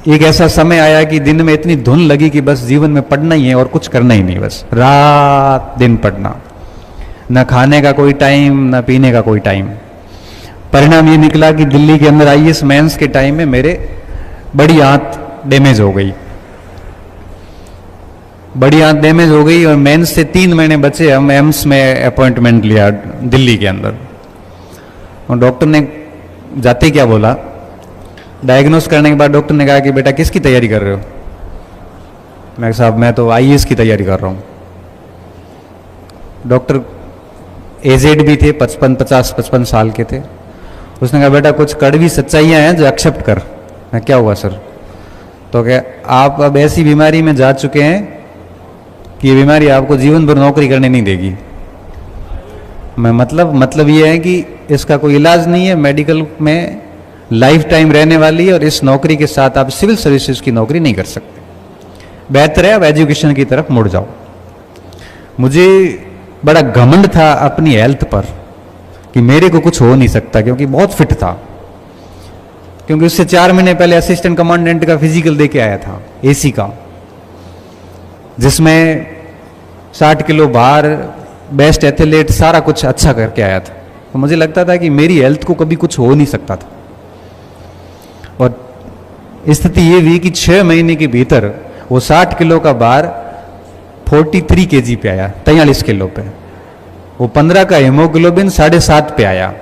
एक ऐसा समय आया कि दिन में इतनी धुन लगी कि बस जीवन में पढ़ना ही है और कुछ करना ही नहीं, बस रात दिन पढ़ना, न खाने का कोई टाइम न पीने का कोई टाइम। परिणाम ये निकला कि दिल्ली के अंदर आईएएस मेंस के टाइम में मेरे बड़ी आंत डैमेज हो गई, बड़ी आंत डैमेज हो गई और मेंस से 3 महीने बचे। हम एम्स में अपॉइंटमेंट लिया दिल्ली के अंदर, और डॉक्टर ने जाते क्या बोला, डायग्नोस करने के बाद डॉक्टर ने कहा कि बेटा किसकी तैयारी कर रहे हो? मैं साहब मैं तो आईएएस की तैयारी कर रहा हूँ। डॉक्टर एजेड भी थे, 55 साल के थे। उसने कहा बेटा कुछ कड़वी सच्चाइयाँ हैं जो एक्सेप्ट कर। मैं क्या हुआ सर? तो क्या आप अब ऐसी बीमारी में जा चुके हैं कि ये बीमारी आपको जीवन भर नौकरी करने नहीं देगी। मैं मतलब ये है कि इसका कोई इलाज नहीं है, मेडिकल में लाइफ टाइम रहने वाली है, और इस नौकरी के साथ आप सिविल सर्विसेज की नौकरी नहीं कर सकते। बेहतर है आप एजुकेशन की तरफ मुड़ जाओ। मुझे बड़ा घमंड था अपनी हेल्थ पर कि मेरे को कुछ हो नहीं सकता, क्योंकि बहुत फिट था। क्योंकि उससे 4 महीने पहले असिस्टेंट कमांडेंट का फिजिकल दे के आया था एसी का, जिसमें 60 किलो भार, बेस्ट एथलीट, सारा कुछ अच्छा करके आया था। तो मुझे लगता था कि मेरी हेल्थ को कभी कुछ हो नहीं सकता था। और स्थिति ये हुई कि 6 महीने के भीतर वो 60 किलो का भार 43 केजी पे आया, 43 किलो पे। वो 15 का हीमोग्लोबिन 7.5 पे आया,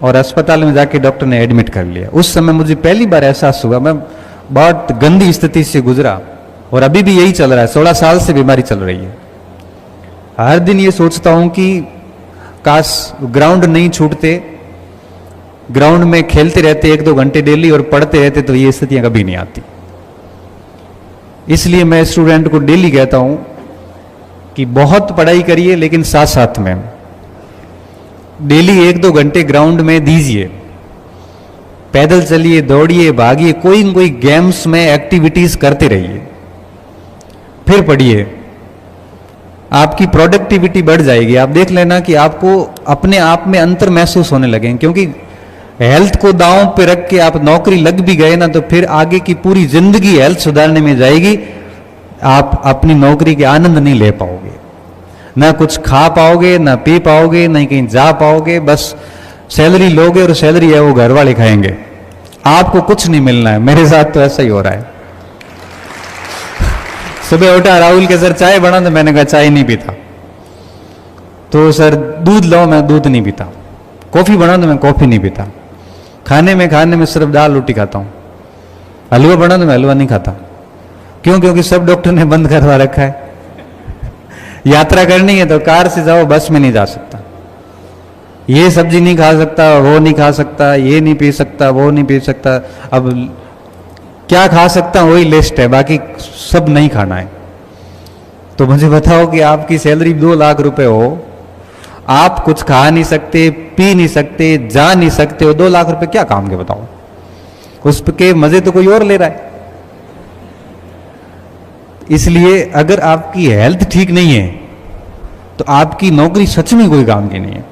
और अस्पताल में जाके डॉक्टर ने एडमिट कर लिया। उस समय मुझे पहली बार एहसास हुआ, मैं बहुत गंदी स्थिति से गुजरा, और अभी भी यही चल रहा है। 16 साल से बीमारी चल रही है। हर दिन ये सोचता हूं कि काश ग्राउंड नहीं छूटते, ग्राउंड में खेलते रहते 1-2 घंटे डेली और पढ़ते रहते, तो ये स्थितियां कभी नहीं आती। इसलिए मैं स्टूडेंट को डेली कहता हूं कि बहुत पढ़ाई करिए, लेकिन साथ साथ में डेली 1-2 घंटे ग्राउंड में दीजिए। पैदल चलिए, दौड़िए, भागिए, कोई न कोई गेम्स में एक्टिविटीज करते रहिए, फिर पढ़िए। आपकी प्रोडक्टिविटी बढ़ जाएगी। आप देख लेना कि आपको अपने आप में अंतर महसूस होने लगेंगे। क्योंकि हेल्थ को दांव पे रख के आप नौकरी लग भी गए ना, तो फिर आगे की पूरी जिंदगी हेल्थ सुधारने में जाएगी। आप अपनी नौकरी के आनंद नहीं ले पाओगे, ना कुछ खा पाओगे, ना पी पाओगे, ना कहीं जा पाओगे। बस सैलरी लोगे और सैलरी है वो घर वाले खाएंगे, आपको कुछ नहीं मिलना है। मेरे साथ तो ऐसा ही हो रहा है। सुबह उठा, राहुल के सर चाय बना, तो मैंने कहा चाय नहीं पीता। तो सर दूध लो, मैं दूध नहीं पीता। कॉफी बना, तो मैं कॉफी नहीं पीता। खाने में सिर्फ दाल रोटी खाता हूं। हलवा बना, तो मैं हलवा नहीं खाता। क्यों? क्योंकि सब डॉक्टर ने बंद करवा रखा है। यात्रा करनी है तो कार से जाओ, बस में नहीं जा सकता। ये सब्जी नहीं खा सकता, वो नहीं खा सकता, ये नहीं पी सकता, वो नहीं पी सकता। अब क्या खा सकता हूं वही लिस्ट है, बाकी सब नहीं खाना है। तो मुझे बताओ कि आपकी सैलरी 2 लाख रुपए हो, आप कुछ खा नहीं सकते, पी नहीं सकते, जा नहीं सकते हो, 2 लाख रुपए क्या काम के बताओ? उसके मजे तो कोई और ले रहा है। इसलिए अगर आपकी हेल्थ ठीक नहीं है तो आपकी नौकरी सच में कोई काम की नहीं है।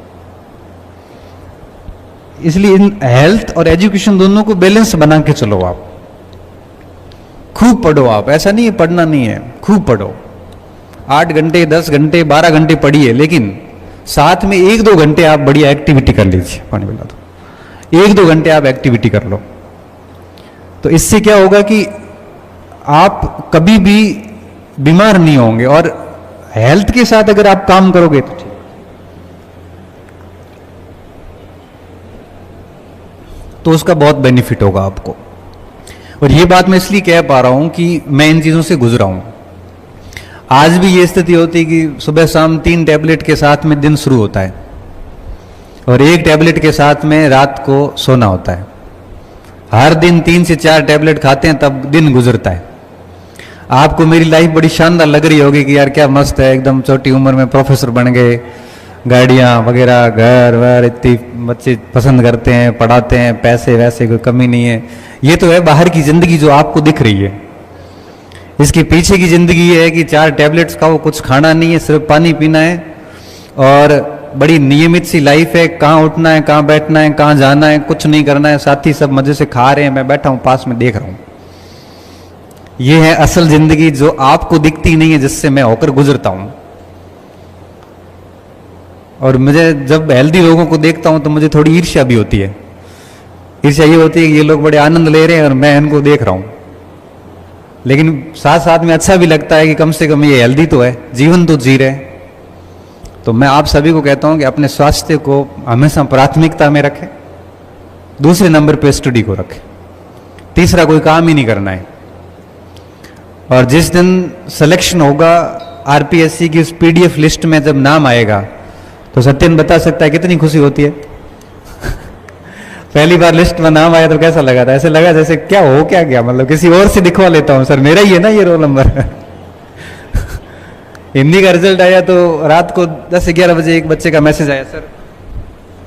इसलिए इन हेल्थ और एजुकेशन दोनों को बैलेंस बना के चलो। आप खूब पढ़ो। आप ऐसा नहीं है पढ़ना नहीं है, खूब पढ़ो। 8 घंटे, 10 घंटे, 12 घंटे पढ़िए, लेकिन साथ में 1-2 घंटे आप बढ़िया एक्टिविटी कर लीजिए। पानी पिला दो। 1-2 घंटे आप एक्टिविटी कर लो, तो इससे क्या होगा कि आप कभी भी बीमार नहीं होंगे। और हेल्थ के साथ अगर आप काम करोगे तो ठीक, तो उसका बहुत बेनिफिट होगा आपको। और ये बात मैं इसलिए कह पा रहा हूं कि मैं इन चीजों से गुजरा हूं। आज भी ये स्थिति होती है कि सुबह शाम 3 टैबलेट के साथ में दिन शुरू होता है, और 1 टैबलेट के साथ में रात को सोना होता है। हर दिन 3 से 4 टैबलेट खाते हैं, तब दिन गुजरता है। आपको मेरी लाइफ बड़ी शानदार लग रही होगी कि यार क्या मस्त है, एकदम छोटी उम्र में प्रोफेसर बन गए, गाड़ियां वगैरह, घर वर, इतनी बच्चे पसंद करते हैं, पढ़ाते हैं, पैसे वैसे कोई कमी नहीं है। ये तो है बाहर की जिंदगी जो आपको दिख रही है। इसके पीछे की जिंदगी ये है कि 4 टैबलेट्स खाओ, कुछ खाना नहीं है, सिर्फ पानी पीना है, और बड़ी नियमित सी लाइफ है, कहाँ उठना है, कहाँ बैठना है, कहाँ जाना है, कुछ नहीं करना है, साथी सब मजे से खा रहे हैं, मैं बैठा हूँ पास में देख रहा हूँ। ये है असल जिंदगी जो आपको दिखती नहीं है, जिससे मैं होकर गुजरता हूँ। और मुझे जब हेल्दी लोगों को देखता हूँ तो मुझे थोड़ी ईर्ष्या भी होती है। ईर्ष्या ये होती है कि ये लोग बड़े आनंद ले रहे हैं और मैं इनको देख रहा हूँ, लेकिन साथ साथ में अच्छा भी लगता है कि कम से कम ये हेल्दी तो है, जीवन तो जी रहे हैं। तो मैं आप सभी को कहता हूँ कि अपने स्वास्थ्य को हमेशा प्राथमिकता में रखें, दूसरे नंबर पे स्टडी को रखें, तीसरा कोई काम ही नहीं करना है। और जिस दिन सिलेक्शन होगा आरपीएससी की उस पीडीएफ लिस्ट में जब नाम आएगा तो सत्यन बता सकता है कितनी खुशी होती है। पहली बार लिस्ट में नाम आया तो कैसा लगा था? ऐसे लगा जैसे क्या हो क्या गया, मतलब किसी और से दिखवा लेता हूं, सर मेरा ही है ना ये रोल नंबर। हिंदी का रिजल्ट आया तो रात को 10-11 बजे एक बच्चे का मैसेज आया, सर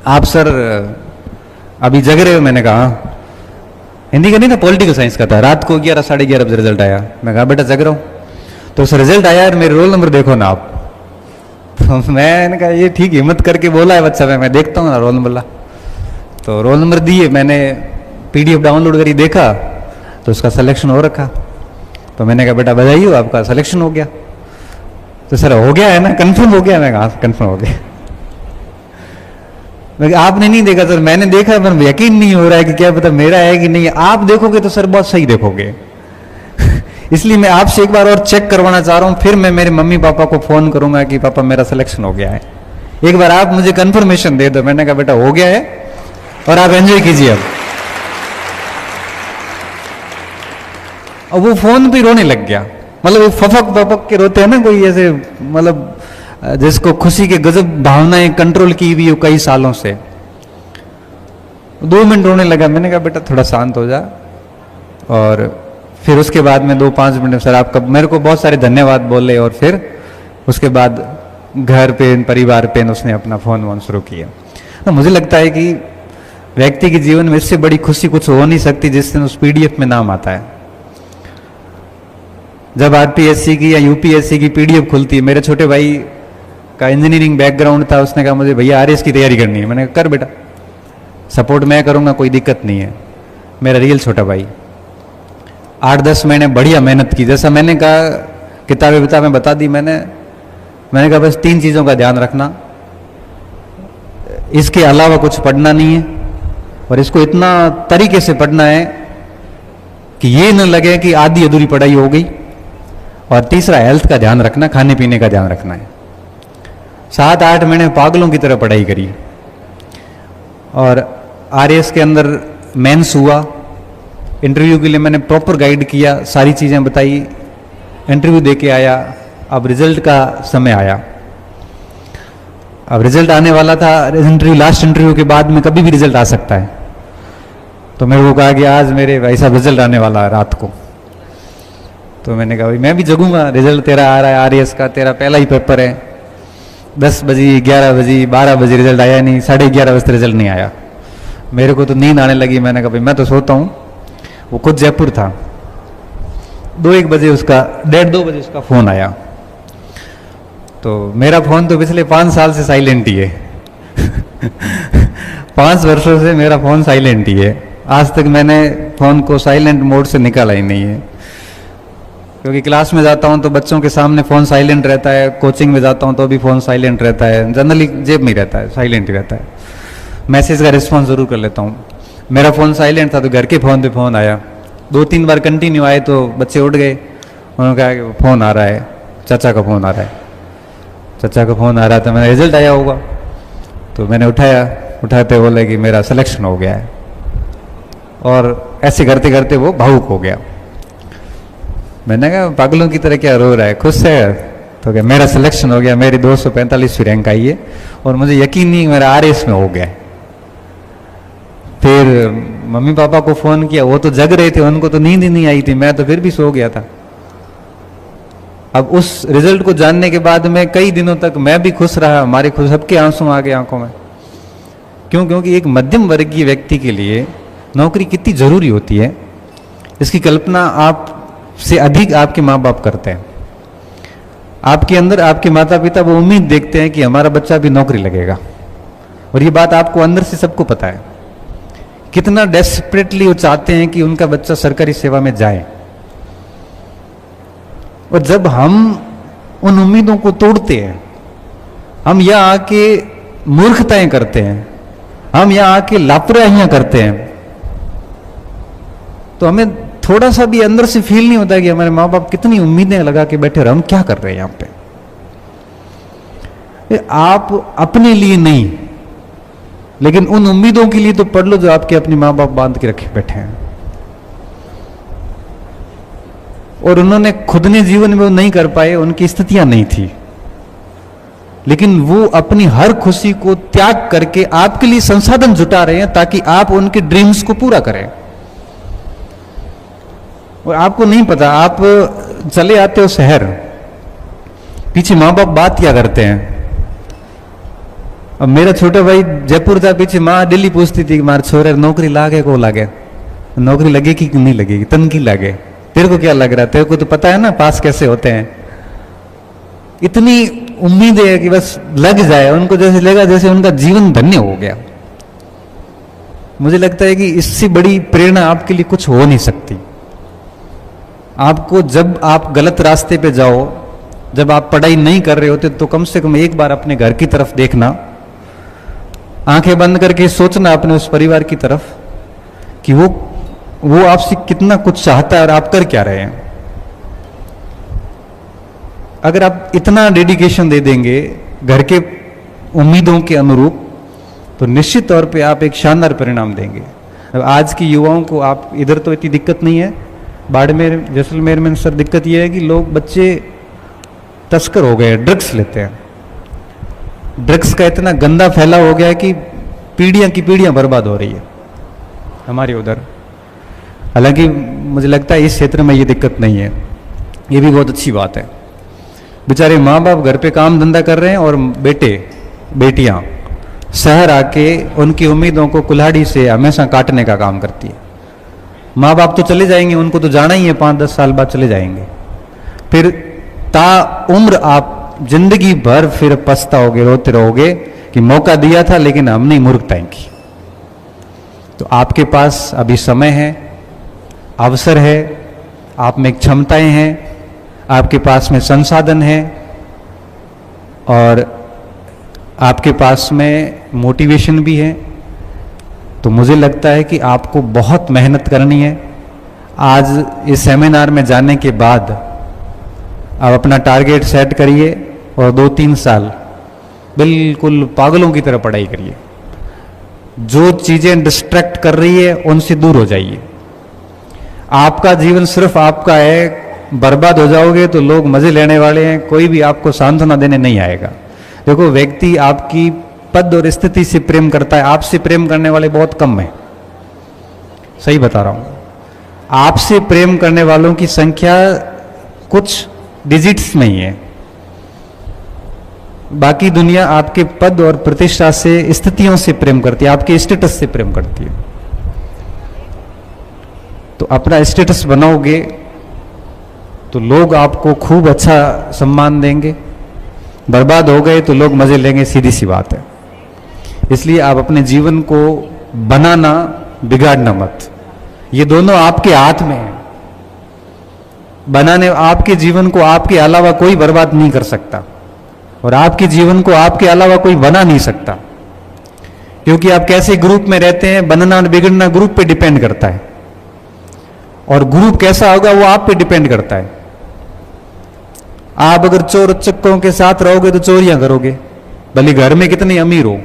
आप सर अभी जग रहे हो? मैंने कहा हाँ। हिंदी का नहीं था, पॉलिटिकल साइंस का था। रात को 11-11:30 बजे रिजल्ट आया। मैं कहा बेटा जग रहा हूँ। तो सर रिजल्ट आया और मेरे रोल नंबर देखो ना आप। तो मैंने कहा ये ठीक हिम्मत करके बोला है बच्चा, मैं देखता हूँ ना रोल नंबर ला। तो रोल नंबर दिए, मैंने पीडीएफ डाउनलोड करी, देखा तो उसका सिलेक्शन हो रखा। तो मैंने कहा बेटा बधाई हो, आपका सिलेक्शन हो गया। तो सर हो गया है ना, कंफर्म हो गया? मैं कहा कंफर्म हो गया। आपने नहीं देखा सर? मैंने देखा पर यकीन नहीं हो रहा है कि क्या पता मेरा है कि नहीं। आप देखोगे तो सर बहुत सही देखोगे। इसलिए मैं आपसे एक बार और चेक करवाना चाह रहा हूं, फिर मैं मेरे मम्मी पापा को फोन करूंगा कि पापा मेरा सिलेक्शन हो गया है, एक बार आप मुझे कंफर्मेशन दे दो। मैंने कहा बेटा हो गया है और आप एंजॉय कीजिए। अब वो फोन पे रोने लग गया, मतलब वो फपक फपक के रोते हैं ना कोई, ऐसे मतलब जिसको खुशी के गजब भावनाएं कंट्रोल की हुई हो कई सालों से। 2 मिनट रोने लगा। मैंने कहा बेटा थोड़ा शांत हो जा। और फिर उसके बाद में 2-5 मिनट सर आपका, मेरे को बहुत सारे धन्यवाद बोले। और फिर उसके बाद घर पे, परिवार पे उसने अपना फोन वोन शुरू किया। तो मुझे लगता है कि व्यक्ति के जीवन में इससे बड़ी खुशी कुछ हो नहीं सकती जिस दिन उस पीडीएफ में नाम आता है। जब आरपीएससी की या यूपीएससी की पीडीएफ खुलती है, मेरे छोटे भाई का इंजीनियरिंग बैकग्राउंड था, उसने कहा मुझे भैया आरएस की तैयारी करनी है। मैंने कहा कर बेटा, सपोर्ट मैं करूंगा, कोई दिक्कत नहीं है। मेरा रियल छोटा भाई 8-10 महीने बढ़िया मेहनत की। जैसा मैंने कहा किताबें बता दी मैंने कहा बस 3 चीज़ों का ध्यान रखना, इसके अलावा कुछ पढ़ना नहीं है, और इसको इतना तरीके से पढ़ना है कि ये न लगे कि आधी अधूरी पढ़ाई हो गई। और तीसरा हेल्थ का ध्यान रखना, खाने पीने का ध्यान रखना है। 7-8 महीने पागलों की तरह पढ़ाई करी। और आरएस के अंदर मेंस हुआ, इंटरव्यू के लिए मैंने प्रॉपर गाइड किया, सारी चीज़ें बताई, इंटरव्यू दे के आया। अब रिजल्ट का समय आया, अब रिजल्ट आने वाला था। इंटरव्यू, लास्ट इंटरव्यू के बाद में कभी भी रिजल्ट आ सकता है। तो मेरे को कहा कि आज मेरे भाई साहब रिजल्ट आने वाला है रात को। तो मैंने कहा भाई मैं भी जगूंगा, रिजल्ट तेरा आ रहा है आरएस का, तेरा पहला ही पेपर है। 10 बजे, 11 बजे, 12 बजे रिजल्ट आया नहीं, 11:30 बजे रिजल्ट नहीं आया। मेरे को तो नींद आने लगी। मैंने कहा भाई मैं तो सोता हूँ। वो खुद जयपुर था। 2-1 बजे उसका, 1:30-2 बजे उसका फोन आया। तो मेरा फोन तो पिछले 5 साल से साइलेंट ही है। 5 वर्षों से मेरा फोन साइलेंट ही है। आज तक मैंने फोन को साइलेंट मोड से निकाला ही नहीं है। क्योंकि क्लास में जाता हूं तो बच्चों के सामने फोन साइलेंट रहता है, कोचिंग में जाता हूं तो भी फोन साइलेंट रहता है, जनरली जेब में ही रहता है, साइलेंट ही रहता है। मैसेज का रिस्पॉन्स जरूर कर लेता हूं। मेरा फोन साइलेंट था तो घर के फोन पे फोन आया। 2-3 बार कंटिन्यू आए तो बच्चे उठ गए। उन्होंने कहा कि फोन आ रहा है, चाचा का फोन आ रहा है, चाचा का फोन आ रहा था। मेरा रिजल्ट आया होगा। तो मैंने उठाया, उठाते बोले कि मेरा सिलेक्शन हो गया है। और ऐसे करते करते वो भावुक हो गया। मैंने कहा पागलों की तरह क्या रो रहा है, खुश है? तो क्या मेरा सिलेक्शन हो गया, मेरी 245वीं रैंक आई है और मुझे यकीन नहीं मेरा आरएस में हो गया। फिर मम्मी पापा को फोन किया, वो तो जग रहे थे, उनको तो नींद ही नहीं आई थी, मैं तो फिर भी सो गया था। अब उस रिजल्ट को जानने के बाद में कई दिनों तक मैं भी खुश रहा, हमारे खुश सबके आंसू आ गए आंखों में। क्यों? क्योंकि एक मध्यम वर्गीय व्यक्ति के लिए नौकरी कितनी जरूरी होती है, इसकी कल्पना आप से अधिक आपके माँ बाप करते हैं। आपके अंदर आपके माता पिता वो उम्मीद देखते हैं कि हमारा बच्चा भी नौकरी लगेगा, और ये बात आपको अंदर से सबको पता है। कितना डेस्परेटली वो चाहते हैं कि उनका बच्चा सरकारी सेवा में जाए। और जब हम उन उम्मीदों को तोड़ते हैं, हम यहां आके मूर्खताएं करते हैं, हम यहां आके लापरवाहियां करते हैं, तो हमें थोड़ा सा भी अंदर से फील नहीं होता कि हमारे माँ बाप कितनी उम्मीदें लगा के बैठे और हम क्या कर रहे हैं यहां पे। आप अपने लिए नहीं, लेकिन उन उम्मीदों के लिए तो पढ़ लो जो आपके अपने माँ बाप बांध के रखे बैठे हैं, और उन्होंने खुद ने जीवन में वो नहीं कर पाए, उनकी स्थितियां नहीं थी, लेकिन वो अपनी हर खुशी को त्याग करके आपके लिए संसाधन जुटा रहे हैं ताकि आप उनके ड्रीम्स को पूरा करें। और आपको नहीं पता, आप चले आते हो शहर, पीछे माँ बाप बात क्या करते हैं। अब मेरा छोटा भाई जयपुर था, पीछे माँ दिल्ली पूछती थी कि मारे छोरे नौकरी लागे को लागे, नौकरी लगेगी कि नहीं लगेगी, तनकी लागे, तेरे को क्या लग रहा है, तेरे को तो पता है ना पास कैसे होते हैं। इतनी उम्मीद है कि बस लग जाए, उनको जैसे लगा जैसे उनका जीवन धन्य हो गया। मुझे लगता है कि इससे बड़ी प्रेरणा आपके लिए कुछ हो नहीं सकती। आपको जब आप गलत रास्ते पे जाओ, जब आप पढ़ाई नहीं कर रहे होते, तो कम से कम एक बार अपने घर की तरफ देखना, आंखें बंद करके सोचना अपने उस परिवार की तरफ कि वो आपसे कितना कुछ चाहता है और आप कर क्या रहे हैं। अगर आप इतना डेडिकेशन दे देंगे घर के उम्मीदों के अनुरूप, तो निश्चित तौर पे आप एक शानदार परिणाम देंगे। अब आज की युवाओं को, आप इधर तो इतनी दिक्कत नहीं है, बाड़मेर जैसलमेर में सर दिक्कत यह है कि लोग बच्चे तस्कर हो गए, ड्रग्स लेते हैं। ड्रग्स का इतना गंदा फैला हो गया है कि पीढ़ियां की पीढ़ियां बर्बाद हो रही है हमारे उधर। हालांकि मुझे लगता है इस क्षेत्र में ये दिक्कत नहीं है, ये भी बहुत अच्छी बात है। बेचारे माँ बाप घर पे काम धंधा कर रहे हैं और बेटे बेटियां शहर आके उनकी उम्मीदों को कुल्हाड़ी से हमेशा काटने का काम करती है। माँ बाप तो चले जाएंगे, उनको तो जाना ही है, 5-10 साल बाद चले जाएंगे, फिर ता उम्र आप जिंदगी भर फिर पछताओगे, रोते रहोगे कि मौका दिया था लेकिन हमने मूर्खताएं की। तो आपके पास अभी समय है, अवसर है, आप में क्षमताएं हैं, आपके पास में संसाधन है, और आपके पास में मोटिवेशन भी है। तो मुझे लगता है कि आपको बहुत मेहनत करनी है। आज इस सेमिनार में जाने के बाद आप अपना टारगेट सेट करिए और 2-3 साल बिल्कुल पागलों की तरह पढ़ाई करिए। जो चीजें डिस्ट्रैक्ट कर रही है उनसे दूर हो जाइए। आपका जीवन सिर्फ आपका है, बर्बाद हो जाओगे तो लोग मजे लेने वाले हैं, कोई भी आपको सांत्वना देने नहीं आएगा। देखो, व्यक्ति आपकी पद और स्थिति से प्रेम करता है, आपसे प्रेम करने वाले बहुत कम हैं, सही बता रहा हूं। आपसे प्रेम करने वालों की संख्या कुछ डिजिट्स में ही है। बाकी दुनिया आपके पद और प्रतिष्ठा से, स्थितियों से प्रेम करती है, आपके स्टेटस से प्रेम करती है। तो अपना स्टेटस बनाओगे तो लोग आपको खूब अच्छा सम्मान देंगे, बर्बाद हो गए तो लोग मजे लेंगे, सीधी सी बात है। इसलिए आप अपने जीवन को बनाना, बिगाड़ना मत। ये दोनों आपके हाथ में है। बनाने, आपके जीवन को आपके अलावा कोई बर्बाद नहीं कर सकता, और आपके जीवन को आपके अलावा कोई बना नहीं सकता। क्योंकि आप कैसे ग्रुप में रहते हैं, बनना और बिगड़ना ग्रुप पे डिपेंड करता है, और ग्रुप कैसा होगा वो आप पे डिपेंड करता है। आप अगर चोर उच्चकों के साथ रहोगे तो चोरियां करोगे, भले घर में कितने अमीर हो।